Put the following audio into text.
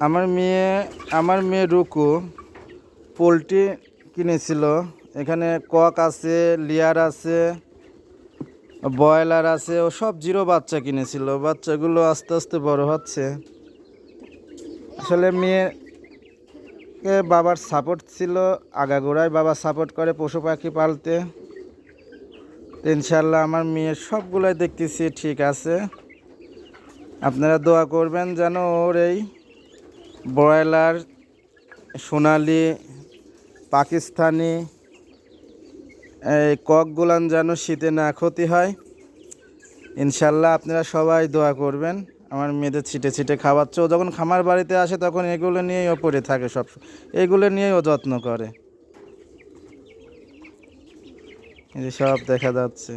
আমার মেয়ে রুকু পোলট্রি কিনেছিল। এখানে কক আছে, লেয়ার আছে, ব্রয়লার আছে, ও সব জিরো বাচ্চা কিনেছিল। বাচ্চাগুলো আস্তে আস্তে বড় হচ্ছে। আসলে মেয়েকে বাবার সাপোর্ট ছিল, আগাগোড়ায় বাবা সাপোর্ট করে পশু পাখি পালতে। তো ইনশাল্লাহ আমার মেয়ের সবগুলাই দেখতেছি ঠিক আছে। আপনারা দোয়া করবেন যেন ওর এই ব্রয়লার, সোনালি, পাকিস্তানি এই ককগুলান যেন শীতে না ক্ষতি হয়। ইনশাল্লাহ আপনারা সবাই দোয়া করবেন। আমার মেয়েদের ছিটে ছিটে খাওয়াচ্ছে। ও যখন খামার বাড়িতে আসে তখন এগুলো নিয়েই ও পড়ে থাকে, সব এইগুলো নিয়েই ও যত্ন করে। এই যে সব দেখা যাচ্ছে।